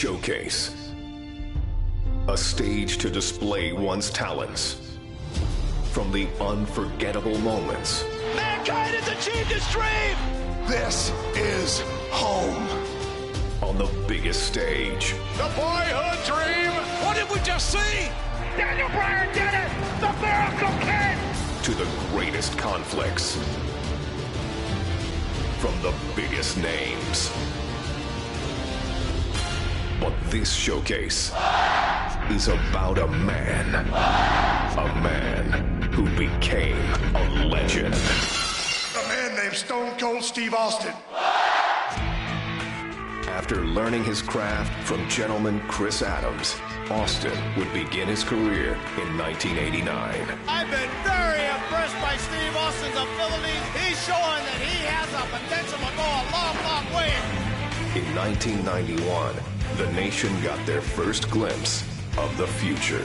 showcase. A stage to display one's talents. From the unforgettable moments. Mankind has achieved his dream! This is home. On the biggest stage. The boyhood dream! What did we just see? Daniel Bryan did it! The Miracle Kid! To the greatest conflicts. From the biggest names. But this showcase is about a man. A man who became a legend. A man named Stone Steve Austin. After learning his craft from gentleman Chris Adams, Austin would begin his career in 1989. I've been very impressed by Steve Austin's abilities. He's showing that he has a potential to go a long, long way. In 1991, the nation got their first glimpse of the future.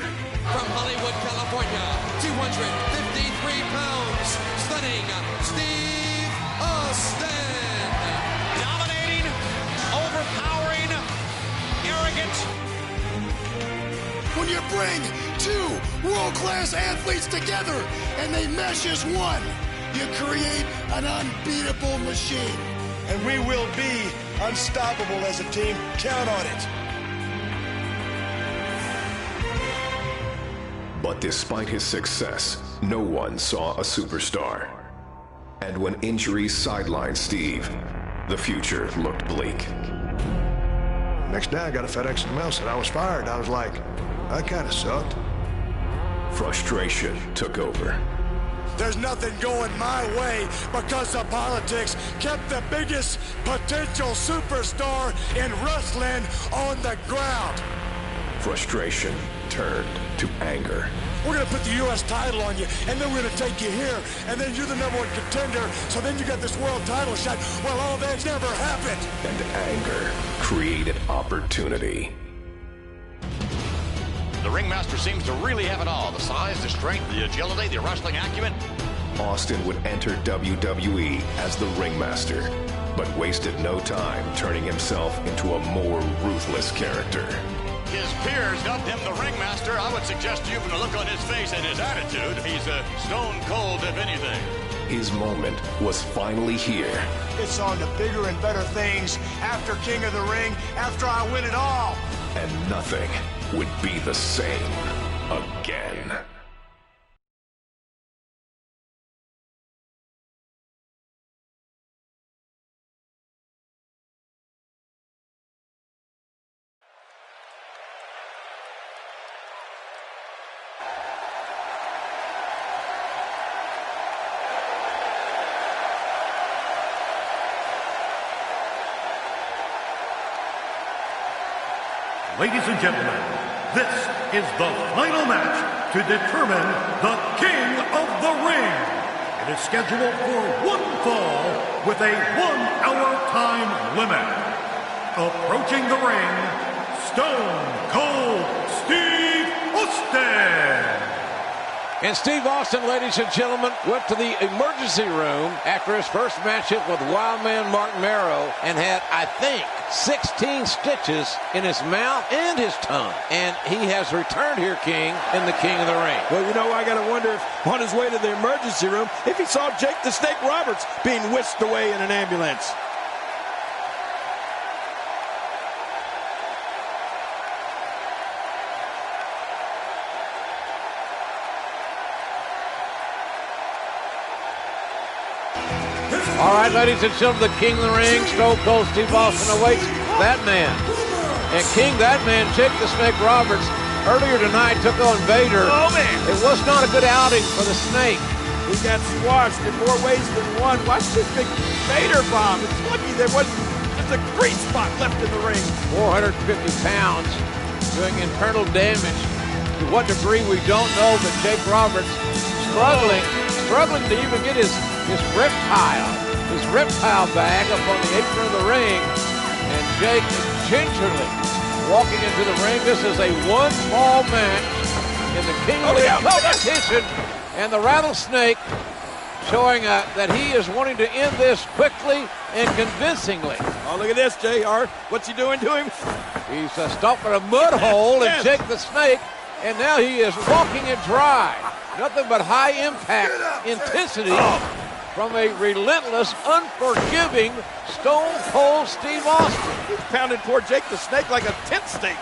From Hollywood, California, 253 pounds, stunning Steve Austin. Dominating, overpowering, arrogant. When you bring two world-class athletes together and they mesh as one, you create an unbeatable machine. And we will be unstoppable as a team. Count on it. But despite his success, no one saw a superstar. And when injuries sidelined Steve, the future looked bleak. Next day I got a FedEx in the mail, said I was fired. I was like, that kind of sucked. Frustration took over. There's nothing going my way because of politics kept the biggest potential superstar in wrestling on the ground. Frustration turned to anger. We're going to put the U.S. title on you, and then we're going to take you here, and then you're the number one contender, so then you got this world title shot. Well, all that's never happened. And anger created opportunity. The ringmaster seems to really have it all. The size, the strength, the agility, the wrestling acumen. Austin would enter WWE as the ringmaster, but wasted no time turning himself into a more ruthless character. His peers dubbed him the ringmaster. I would suggest to you from the look on his face and his attitude, he's a stone cold if anything. His moment was finally here. It's on to bigger and better things after King of the Ring, after I win it all. And nothing would be the same again. Ladies and gentlemen, this is the final match to determine the King of the Ring. It is scheduled for one fall with a 1-hour time limit. Approaching the ring, Stone Cold Steve Austin. And Steve Austin, ladies and gentlemen, went to the emergency room after his first matchup with Wildman Mark Marrow and had, I think, 16 stitches in his mouth and his tongue. And he has returned here, King, in the King of the Ring. Well, you know, I got to wonder if on his way to the emergency room, if he saw Jake the Snake Roberts being whisked away in an ambulance. All right, ladies and gentlemen, the King of the Ring, Stone Cold Steve Austin awaits that man. And King, that man, Jake the Snake Roberts, earlier tonight took on Vader. Oh, man. It was not a good outing for the Snake. He got squashed in more ways than one. Watch this big Vader bomb. It's lucky there wasn't just a great spot left in the ring. 450 pounds doing internal damage. To what degree, we don't know, but Jake Roberts struggling to even get his reptile bag up on the apron of the ring. And Jake gingerly walking into the ring. This is a one-fall match in the King of the Ring competition. And the Rattlesnake showing that he is wanting to end this quickly and convincingly. Oh, look at this, JR. What's he doing to him? He's stomping a mud hole in Jake the Snake, and now he is walking it dry. Nothing but high impact intensity from a relentless, unforgiving Stone Cold Steve Austin. He's pounding poor Jake the Snake like a tent stake.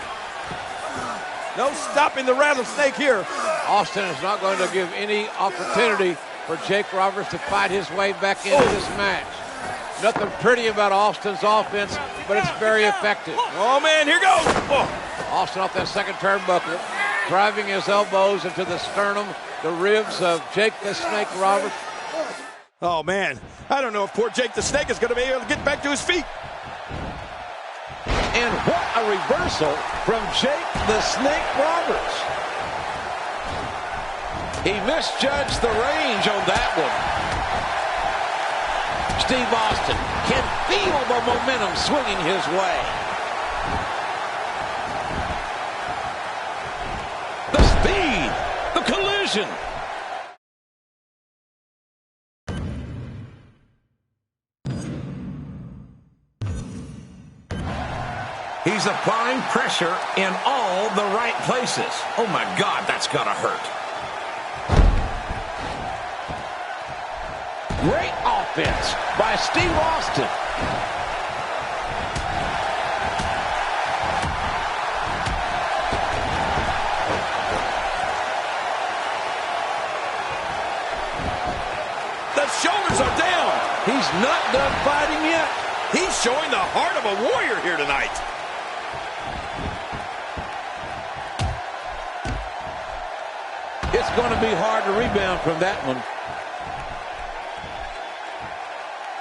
No stopping the rattlesnake here. Austin is not going to give any opportunity for Jake Roberts to fight his way back into this match. Nothing pretty about Austin's offense, but it's very effective. Oh, man, here goes. Oh. Austin off that second turnbuckle, driving his elbows into the sternum, the ribs of Jake the Snake Roberts. Oh, man, I don't know if poor Jake the Snake is going to be able to get back to his feet. And what a reversal from Jake the Snake Roberts. He misjudged the range on that one. Steve Austin can feel the momentum swinging his way. The speed, the collision. He's applying pressure in all the right places. Oh, my God, that's gotta hurt. Great offense by Steve Austin. The shoulders are down. He's not done fighting yet. He's showing the heart of a warrior here tonight. It's going to be hard to rebound from that one.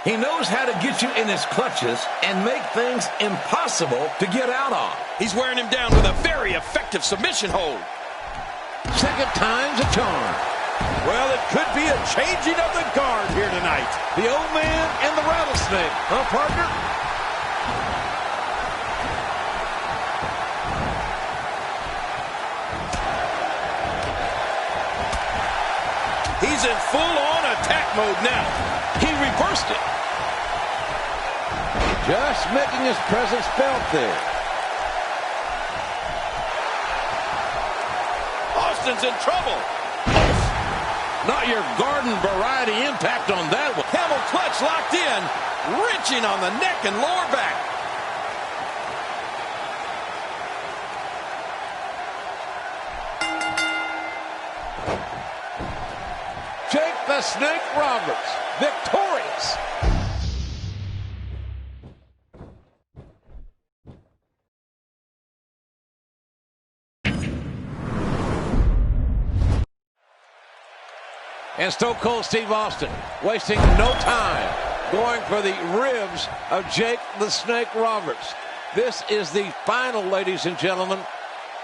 He knows how to get you in his clutches and make things impossible to get out on. He's wearing him down with a very effective submission hold. Second time's a charm. Well, it could be a changing of the guard here tonight. The old man and the rattlesnake, huh, partner? He's in full-on attack mode now. He reversed it. Just making his presence felt there. Austin's in trouble. Not your garden variety impact on that one. Camel clutch locked in, wrenching on the neck and lower back. Jake the Snake Roberts, victorious. And Stone Cold Steve Austin wasting no time going for the ribs of Jake the Snake Roberts. This is the final, ladies and gentlemen.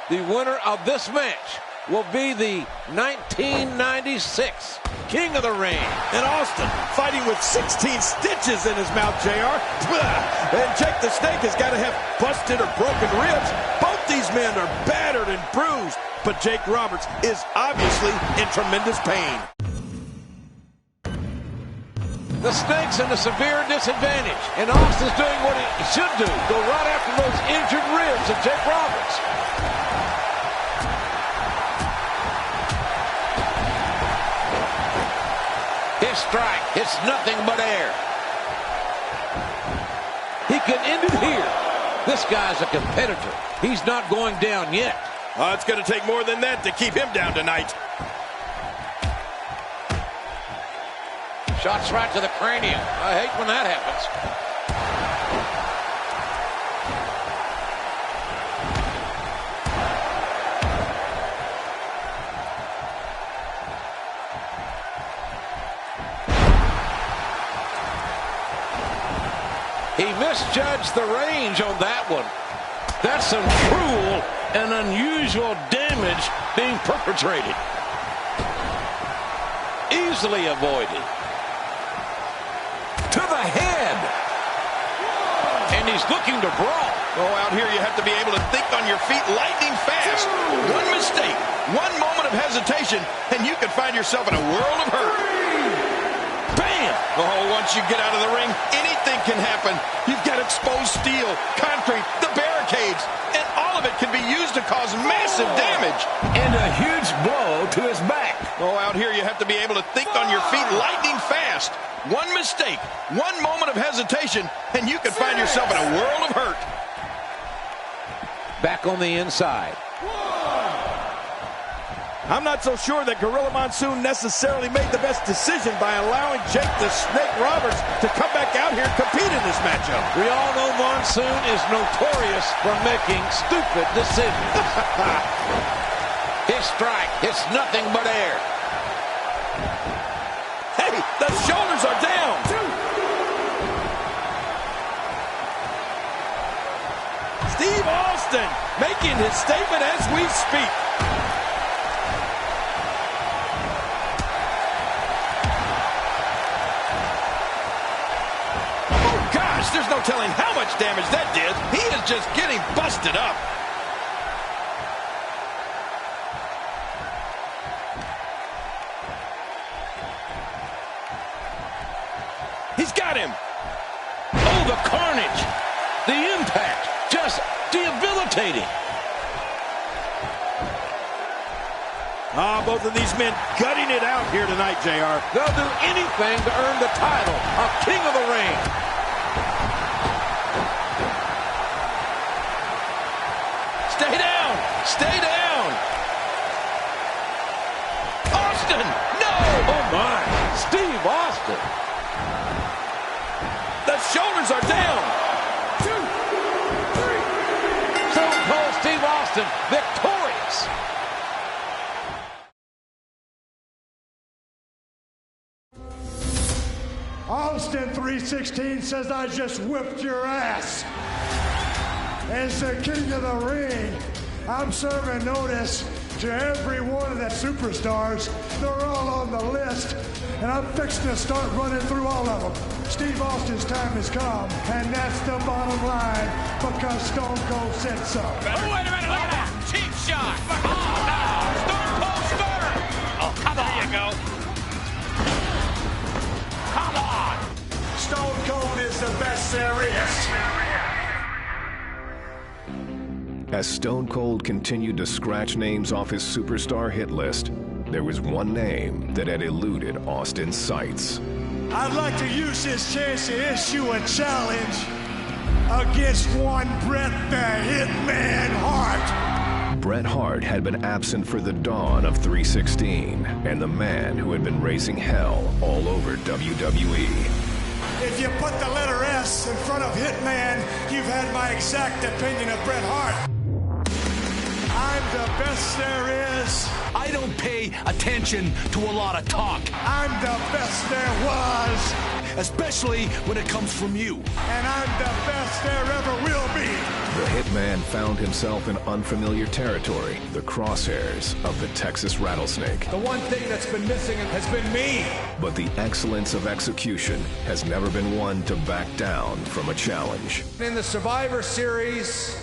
The winner of this match will be the 1996 King of the Ring. And Austin fighting with 16 stitches in his mouth, JR. And Jake the Snake has got to have busted or broken ribs. Both these men are battered and bruised. But Jake Roberts is obviously in tremendous pain. The Snake's in a severe disadvantage, and Austin's doing what he should do. Go right after those injured ribs of Jake Roberts. His strike hits nothing but air. He can end it here. This guy's a competitor. He's not going down yet. It's going to take more than that to keep him down tonight. Shots right to the cranium. I hate when that happens. He misjudged the range on that one. That's some cruel and unusual damage being perpetrated. Easily avoided. To the head. And he's looking to brawl. Oh, out here you have to be able to think on your feet lightning fast. One mistake, one moment of hesitation, and you could find yourself in a world of hurt. Oh, once you get out of the ring, anything can happen. You've got exposed steel, concrete, the barricades, and all of it can be used to cause massive damage. And a huge blow to his back. Oh, out here you have to be able to think on your feet lightning fast. One mistake, one moment of hesitation, and you can find yourself in a world of hurt. Back on the inside. I'm not so sure that Gorilla Monsoon necessarily made the best decision by allowing Jake the Snake Roberts to come back out here and compete in this matchup. We all know Monsoon is notorious for making stupid decisions. His strike, it's nothing but air. Hey, the shoulders are down. Steve Austin making his statement as we speak. There's no telling how much damage that did. He is just getting busted up. He's got him. Oh, the carnage. The impact. Just debilitating. Both of these men gutting it out here tonight, JR. They'll do anything to earn the title of King of the Ring. Stay down! Stay down! Austin! No! Oh, my. Steve Austin. The shoulders are down! 2, 3. Stone Cold Steve Austin victorious. Austin 316 says I just whipped your ass. As the King of the Ring, I'm serving notice to every one of the superstars. They're all on the list, and I'm fixing to start running through all of them. Steve Austin's time has come, and that's the bottom line, because Stone Cold said so. Oh, wait a minute, look at that. Cheap shot. Oh, no. Stone Cold Stunner. Oh, come on. There you go. Come on. Stone Cold is the best there is. As Stone Cold continued to scratch names off his superstar hit list, there was one name that had eluded Austin's sights. I'd like to use this chance to issue a challenge against one Bret the Hitman Hart. Bret Hart had been absent for the dawn of 316, and the man who had been raising hell all over WWE. If you put the letter S in front of Hitman, you've had my exact opinion of Bret Hart. I'm the best there is. I don't pay attention to a lot of talk. I'm the best there was. Especially when it comes from you. And I'm the best there ever will be. The Hitman found himself in unfamiliar territory, the crosshairs of the Texas Rattlesnake. The one thing that's been missing has been me. But the excellence of execution has never been one to back down from a challenge. In the Survivor Series,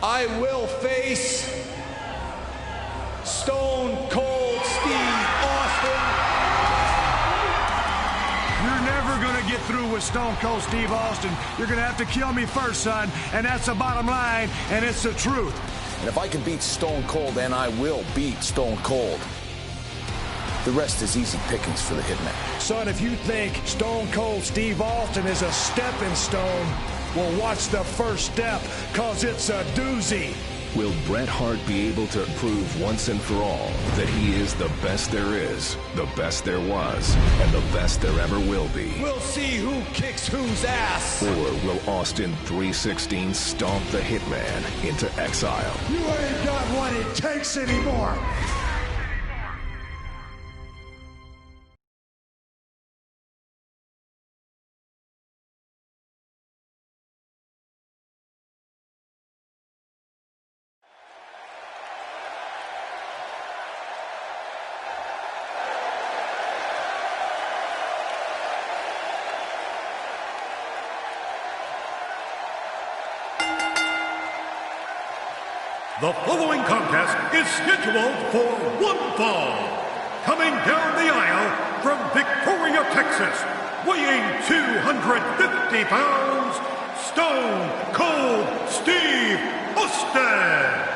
I will face Stone Cold Steve Austin. You're never going to get through with Stone Cold Steve Austin. You're going to have to kill me first, son, and that's the bottom line, and it's the truth. And if I can beat Stone Cold, then I will beat Stone Cold. The rest is easy pickings for the Hitman. Son, if you think Stone Cold Steve Austin is a stepping stone, well, watch the first step, because it's a doozy. Will Bret Hart be able to prove once and for all that he is the best there is, the best there was, and the best there ever will be? We'll see who kicks whose ass. Or will Austin 316 stomp the Hitman into exile? You ain't got what it takes anymore. The following contest is scheduled for one fall. Coming down the aisle from Victoria, Texas, weighing 250 pounds, Stone Cold Steve Austin.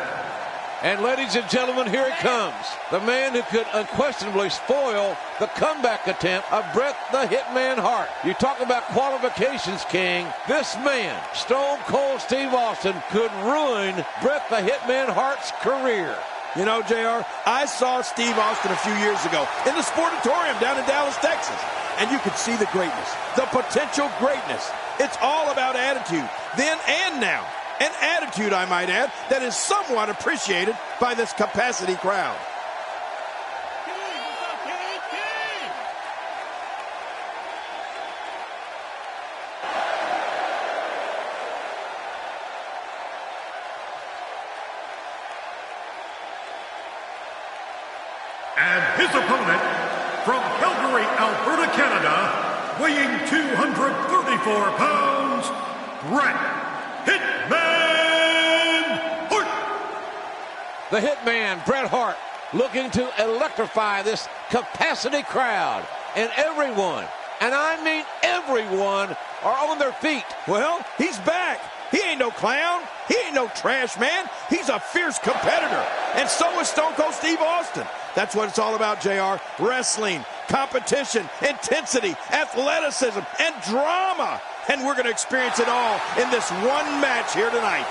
And ladies and gentlemen, here it comes. The man who could unquestionably spoil the comeback attempt of Bret the Hitman Hart. You talk about qualifications, King. This man, Stone Cold Steve Austin, could ruin Bret the Hitman Hart's career. You know, JR, I saw Steve Austin a few years ago in the Sportatorium down in Dallas, Texas. And you could see the greatness, the potential greatness. It's all about attitude, then and now. An attitude, I might add, that is somewhat appreciated by this capacity crowd. And his opponent, from Calgary, Alberta, Canada, weighing 234 pounds, Bret Hitman Hart. The Hitman, Bret Hart, looking to electrify this capacity crowd. And everyone, and I mean everyone, are on their feet. Well, he's back. He ain't no clown. He ain't no trash man. He's a fierce competitor. And so is Stone Cold Steve Austin. That's what it's all about, JR. Wrestling, competition, intensity, athleticism, and drama. And we're going to experience it all in this one match here tonight.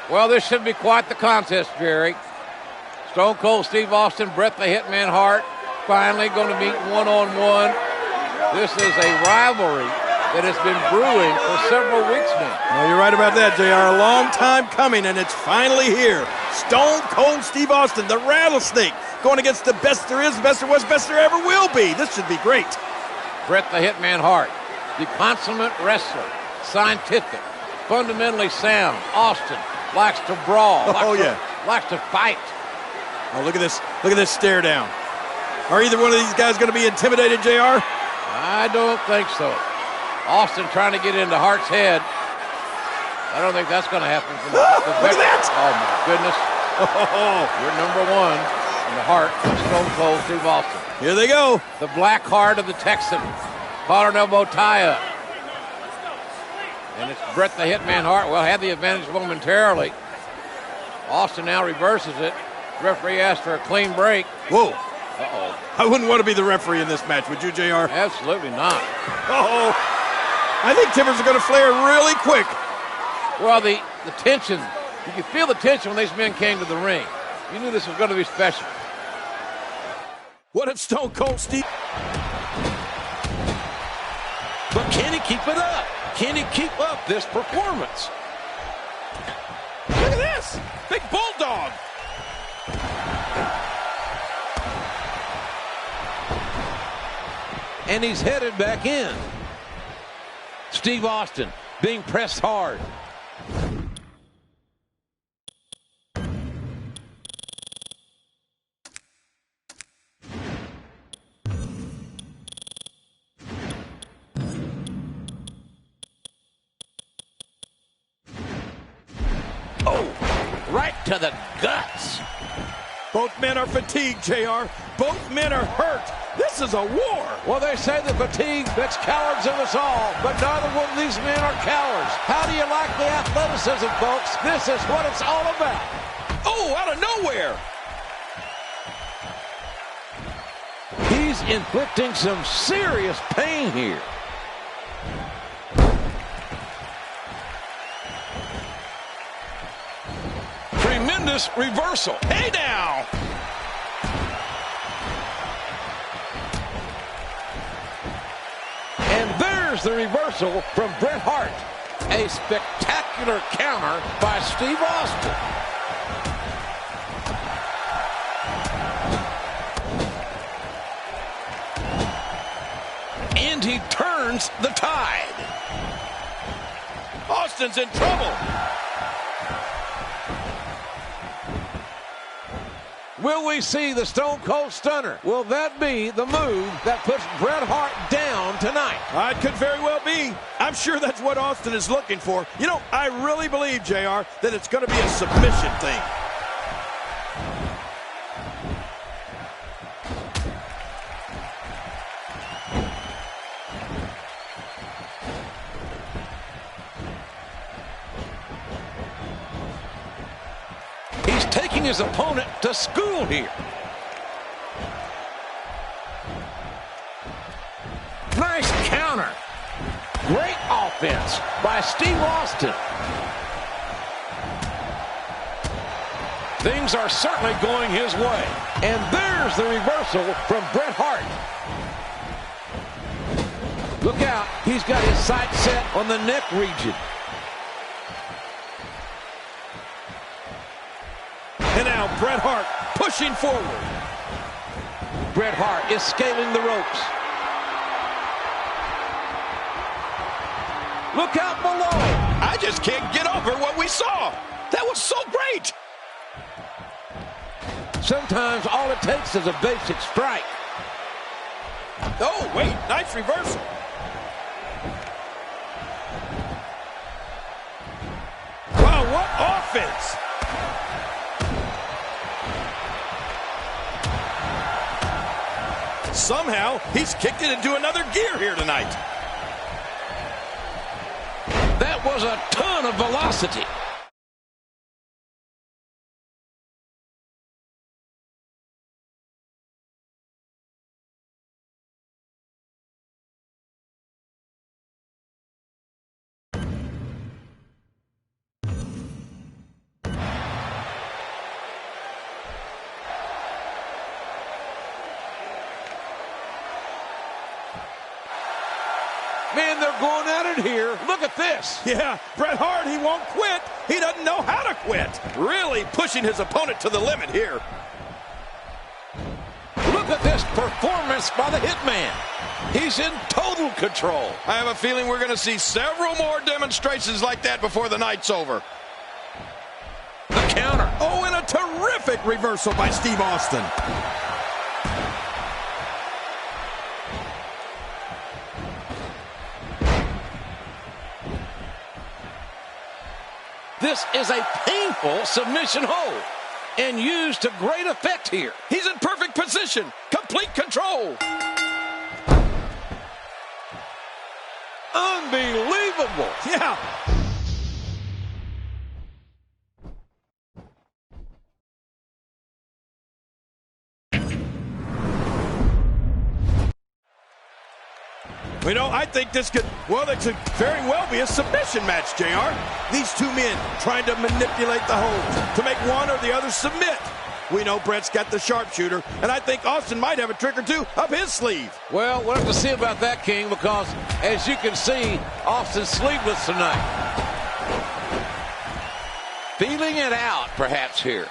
Well, this should be quite the contest, Jerry. Stone Cold Steve Austin, Bret the Hitman Hart, finally going to meet one-on-one. This is a rivalry that has been brewing for several weeks now. Well, you're right about that, JR. A long time coming, and it's finally here. Stone Cold Steve Austin, the Rattlesnake, going against the best there is, best there was, best there ever will be. This should be great. Bret the Hitman Hart, the consummate wrestler, scientific, fundamentally sound. Austin likes to brawl, likes to fight. Oh, look at this. Look at this stare down. Are either one of these guys going to be intimidated, JR? I don't think so. Austin trying to get into Hart's head. I don't think that's going to happen. Look at that! Oh, my goodness. You're number one in the heart of Stone Cold Steve Austin. Here they go. The black heart of the Texan. Collar and elbow tie-up. And it's Bret the Hitman Hart. Well, had the advantage momentarily. Austin now reverses it. Referee asked for a clean break. Whoa. Uh-oh. I wouldn't want to be the referee in this match, would you, JR? Absolutely not. Uh-oh. I think timbers are going to flare really quick. Well, the tension, you could feel the tension when these men came to the ring. You knew this was going to be special. What if Stone Cold Steve... But can he keep it up? Can he keep up this performance? Look at this! Big bulldog! And he's headed back in. Steve Austin being pressed hard. Oh, right to the guts. Both men are fatigued, JR. Both men are hurt. This is a war. Well, they say that fatigue makes cowards of us all, but neither one of these men are cowards. How do you like the athleticism, folks? This is what it's all about. Oh, out of nowhere. He's inflicting some serious pain here. Tremendous reversal. Hey now. And there's the reversal from Bret Hart. A spectacular counter by Steve Austin. And he turns the tide. Austin's in trouble. Will we see the Stone Cold Stunner? Will that be the move that puts Bret Hart down tonight? It could very well be. I'm sure that's what Austin is looking for. You know, I really believe, JR, that it's going to be a submission thing. Taking his opponent to school here. Nice counter. Great offense by Steve Austin. Things are certainly going his way. And there's the reversal from Bret Hart. Look out. He's got his sights set on the neck region. And now Bret Hart pushing forward. Bret Hart is scaling the ropes. Look out below. I just can't get over what we saw. That was so great. Sometimes all it takes is a basic strike. Oh, wait, nice reversal. Wow, what offense. Somehow, he's kicked it into another gear here tonight. That was a ton of velocity. Man, they're going at it here. Look at this. Yeah, Bret Hart, he won't quit. He doesn't know how to quit. Really pushing his opponent to the limit here. Look at this performance by the Hitman. He's in total control. I have a feeling we're going to see several more demonstrations like that before the night's over. The counter. Oh, and a terrific reversal by Steve Austin. This is a painful submission hold and used to great effect here. He's in perfect position. Complete control. Unbelievable. Yeah. You know, I think this could, well, it could very well be a submission match, JR. These two men trying to manipulate the holds to make one or the other submit. We know Bret's got the sharpshooter, and I think Austin might have a trick or two up his sleeve. Well, we'll have to see about that, King, because as you can see, Austin's sleeveless tonight. Feeling it out, perhaps, here.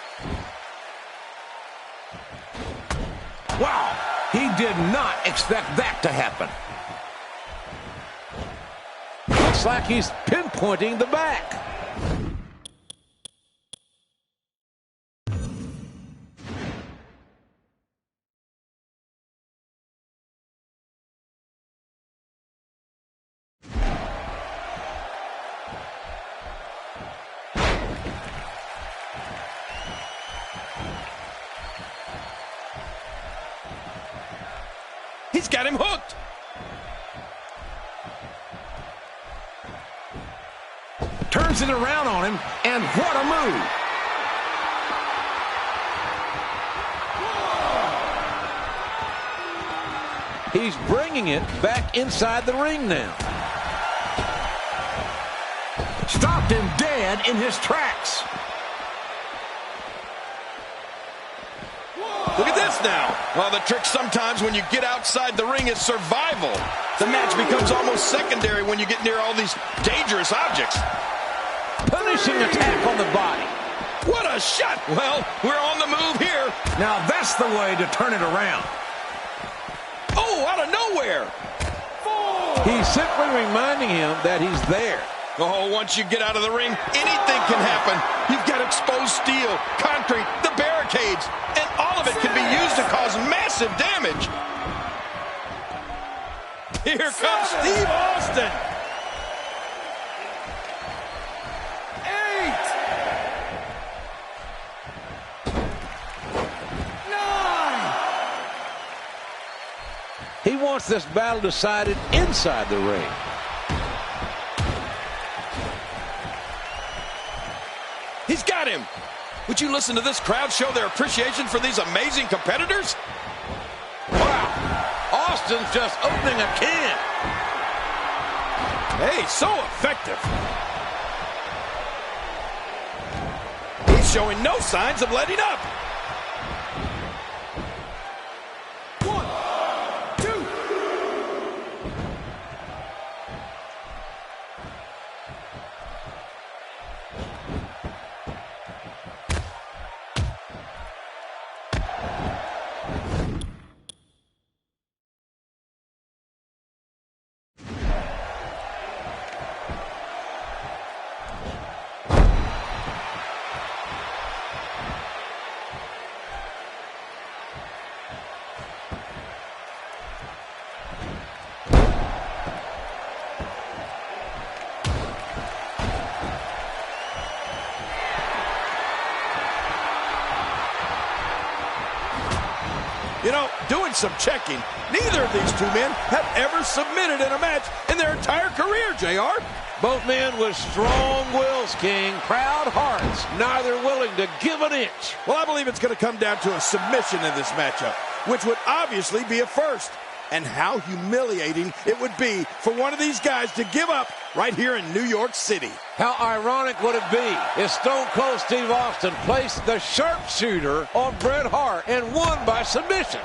Wow, he did not expect that to happen. Looks like he's pinpointing the back. He's got him hooked. Turns it around on him, and what a move. He's bringing it back inside the ring now. Stopped him dead in his tracks. Look at this now. Well, the trick sometimes when you get outside the ring is survival. The match becomes almost secondary when you get near all these dangerous objects. Punishing attack on the body. What a shot. Well, we're on the move here. Now that's the way to turn it around. Oh, out of nowhere. He's simply reminding him that he's there. Oh, once you get out of the ring, anything can happen. You've got exposed steel, concrete, the barricade. barricades, and all of it can be used to cause massive damage. Here comes Steve Austin. 8, 9. He wants this battle decided inside the ring. He's got him. Would you listen to this crowd show their appreciation for these amazing competitors? Wow. Austin's just opening a can. Hey, so effective. He's showing no signs of letting up. 1, 2. You know, doing some checking, neither of these two men have ever submitted in a match in their entire career, JR. Both men with strong wills, King. Proud hearts. Neither willing to give an inch. Well, I believe it's going to come down to a submission in this matchup, which would obviously be a first. And how humiliating it would be for one of these guys to give up right here in New York City. How ironic would it be if Stone Cold Steve Austin placed the sharpshooter on Bret Hart and won by submission?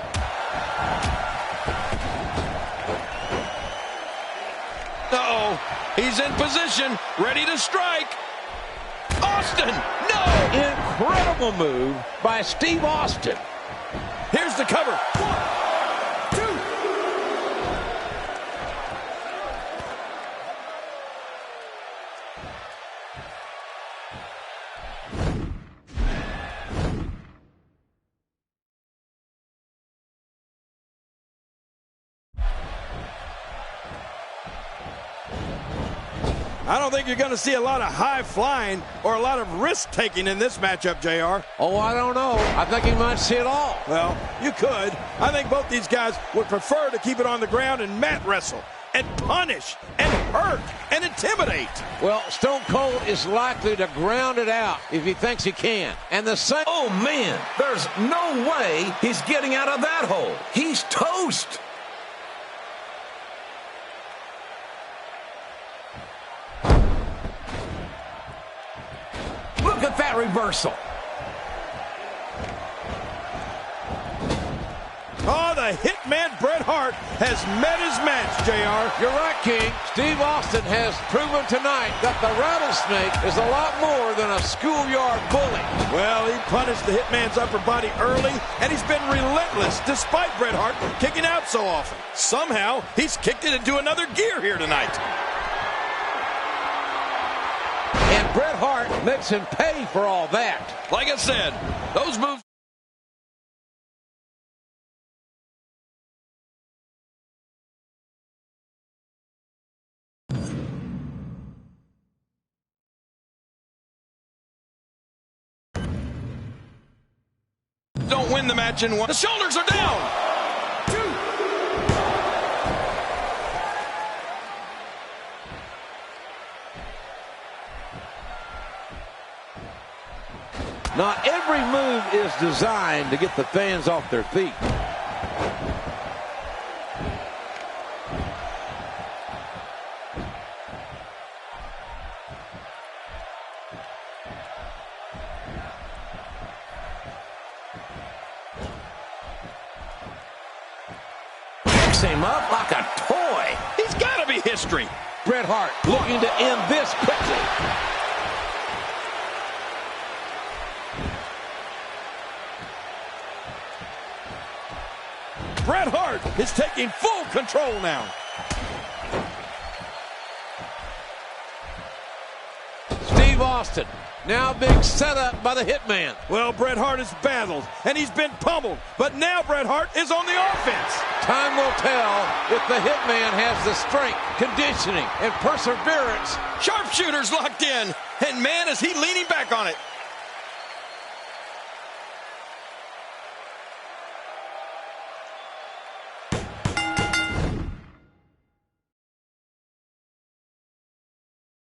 Uh-oh, he's in position, ready to strike. Austin, no! Incredible move by Steve Austin. Here's the cover. 1, 2. I don't think you're going to see a lot of high flying or a lot of risk taking in this matchup, JR. Oh, I don't know. I think he might see it all. Well, you could. I think both these guys would prefer to keep it on the ground and mat wrestle and punish and hurt and intimidate. Well, Stone Cold is likely to ground it out if he thinks he can. And the same... Oh, man, there's no way he's getting out of that hole. He's toast. Look at that reversal. Oh, the hitman Bret Hart has met his match, JR. You're right, King. Steve Austin has proven tonight that the rattlesnake is a lot more than a schoolyard bully. Well, he punished the hitman's upper body early, and he's been relentless despite Bret Hart kicking out so often. Somehow, he's kicked it into another gear here tonight. And Bret Hart makes him pay for all that. Like I said, those moves... don't win the match in one. The shoulders are down. 2. Not every move is designed to get the fans off their feet. Picks him up like a toy. He's got to be history. Bret Hart looking to end this quickly. Bret Hart is taking full control now. Steve Austin Now big setup by the Hitman. Well, Bret Hart has battled, and he's been pummeled. But now Bret Hart is on the offense. Time will tell if the Hitman has the strength, conditioning, and perseverance. Sharpshooter's locked in, and man, is he leaning back on it.